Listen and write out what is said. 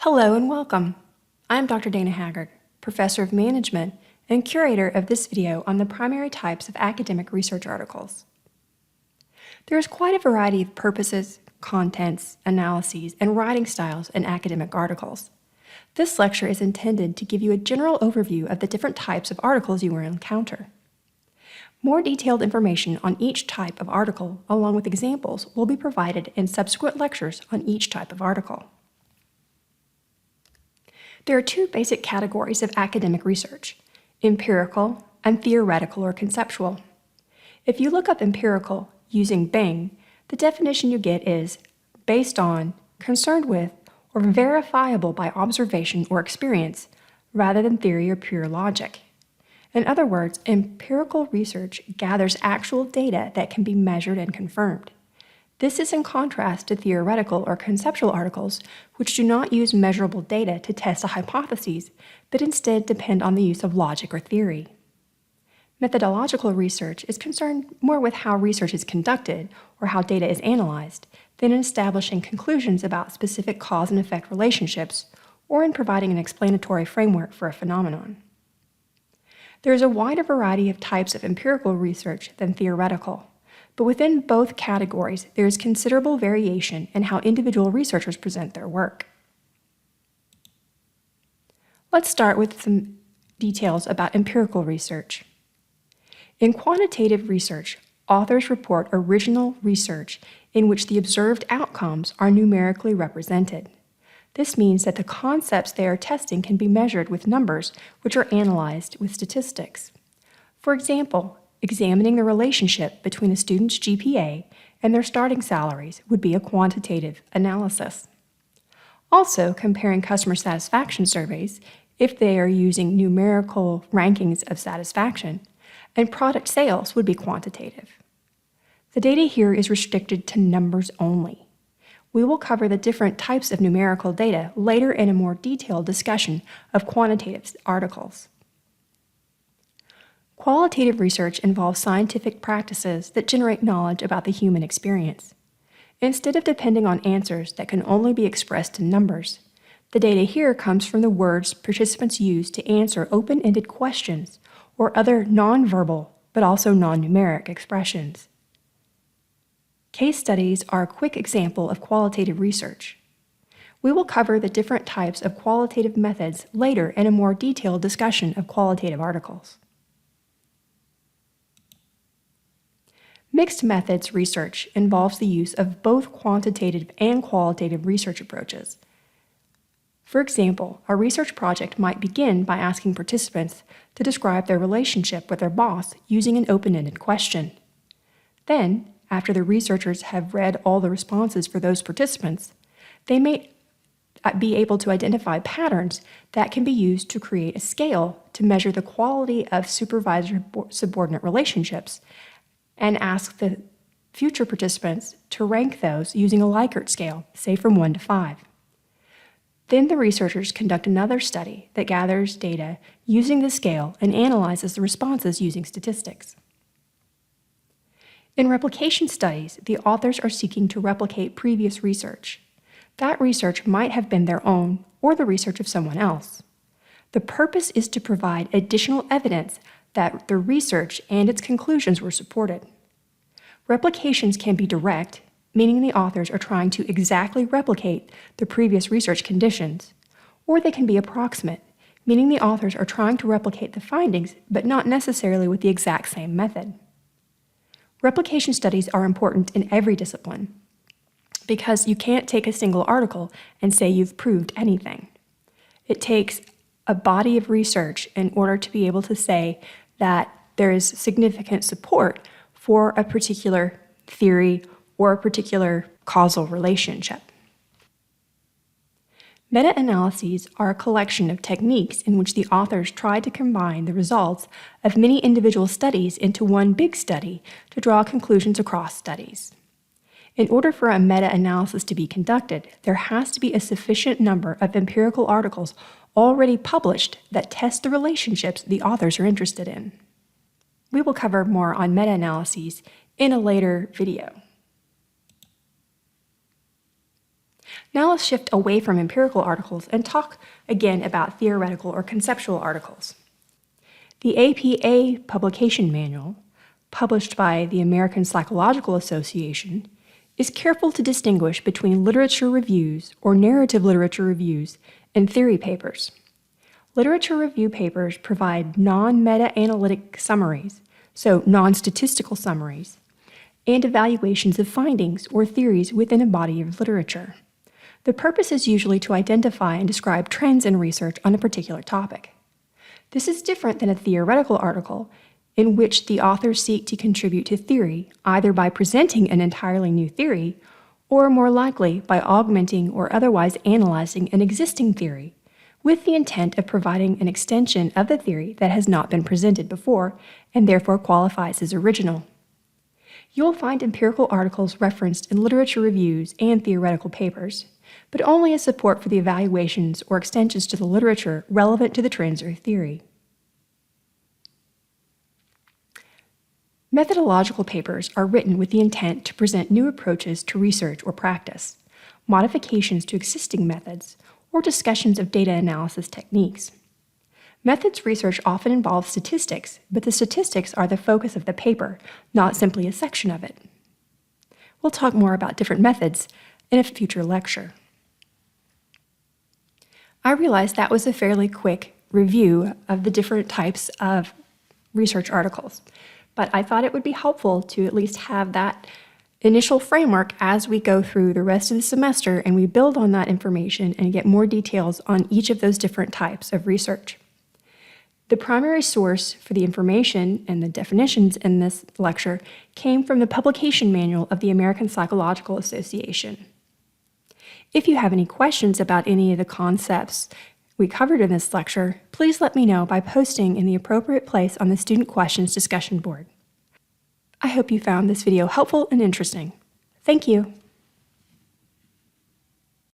Hello and welcome. I'm Dr. Dana Haggard, Professor of Management and curator of this video on the primary types of academic research articles. There is quite a variety of purposes, contents, analyses, and writing styles in academic articles. This lecture is intended to give you a general overview of the different types of articles you will encounter. More detailed information on each type of article, along with examples, will be provided in subsequent lectures on each type of article. There are two basic categories of academic research: empirical and theoretical or conceptual. If you look up empirical using Bing, the definition you get is based on, concerned with, or verifiable by observation or experience, rather than theory or pure logic. In other words, empirical research gathers actual data that can be measured and confirmed. This is in contrast to theoretical or conceptual articles, which do not use measurable data to test a hypothesis, but instead depend on the use of logic or theory. Methodological research is concerned more with how research is conducted or how data is analyzed than in establishing conclusions about specific cause and effect relationships or in providing an explanatory framework for a phenomenon. There is a wider variety of types of empirical research than theoretical. But within both categories, there is considerable variation in how individual researchers present their work. Let's start with some details about empirical research. In quantitative research, authors report original research in which the observed outcomes are numerically represented. This means that the concepts they are testing can be measured with numbers, which are analyzed with statistics. For example, examining the relationship between a student's GPA and their starting salaries would be a quantitative analysis. Also, comparing customer satisfaction surveys, if they are using numerical rankings of satisfaction, and product sales would be quantitative. The data here is restricted to numbers only. We will cover the different types of numerical data later in a more detailed discussion of quantitative articles. Qualitative research involves scientific practices that generate knowledge about the human experience. Instead of depending on answers that can only be expressed in numbers, the data here comes from the words participants use to answer open-ended questions or other nonverbal but also non-numeric expressions. Case studies are a quick example of qualitative research. We will cover the different types of qualitative methods later in a more detailed discussion of qualitative articles. Mixed methods research involves the use of both quantitative and qualitative research approaches. For example, a research project might begin by asking participants to describe their relationship with their boss using an open-ended question. Then, after the researchers have read all the responses for those participants, they may be able to identify patterns that can be used to create a scale to measure the quality of supervisor-subordinate relationships and ask the future participants to rank those using a Likert scale, say from 1 to 5. Then the researchers conduct another study that gathers data using the scale and analyzes the responses using statistics. In replication studies, the authors are seeking to replicate previous research. That research might have been their own or the research of someone else. The purpose is to provide additional evidence that the research and its conclusions were supported. Replications can be direct, meaning the authors are trying to exactly replicate the previous research conditions, or they can be approximate, meaning the authors are trying to replicate the findings but not necessarily with the exact same method. Replication studies are important in every discipline because you can't take a single article and say you've proved anything. It takes a body of research in order to be able to say that there is significant support for a particular theory or a particular causal relationship. Meta-analyses are a collection of techniques in which the authors try to combine the results of many individual studies into one big study to draw conclusions across studies. In order for a meta-analysis to be conducted, there has to be a sufficient number of empirical articles already published that test the relationships the authors are interested in. We will cover more on meta-analyses in a later video. Now let's shift away from empirical articles and talk again about theoretical or conceptual articles. The APA Publication Manual, published by the American Psychological Association, is careful to distinguish between literature reviews or narrative literature reviews and theory papers. Literature review papers provide non-meta-analytic summaries, so non-statistical summaries, and evaluations of findings or theories within a body of literature. The purpose is usually to identify and describe trends in research on a particular topic. This is different than a theoretical article, in which the authors seek to contribute to theory either by presenting an entirely new theory, or more likely by augmenting or otherwise analyzing an existing theory, with the intent of providing an extension of the theory that has not been presented before and therefore qualifies as original. You'll find empirical articles referenced in literature reviews and theoretical papers, but only as support for the evaluations or extensions to the literature relevant to the trends or theory. Methodological papers are written with the intent to present new approaches to research or practice, modifications to existing methods, or discussions of data analysis techniques. Methods research often involves statistics, but the statistics are the focus of the paper, not simply a section of it. We'll talk more about different methods in a future lecture. I realize that was a fairly quick review of the different types of research articles, but I thought it would be helpful to at least have that initial framework as we go through the rest of the semester and we build on that information and get more details on each of those different types of research. The primary source for the information and the definitions in this lecture came from the publication manual of the American Psychological Association. If you have any questions about any of the concepts we covered in this lecture, please let me know by posting in the appropriate place on the Student Questions discussion board. I hope you found this video helpful and interesting. Thank you.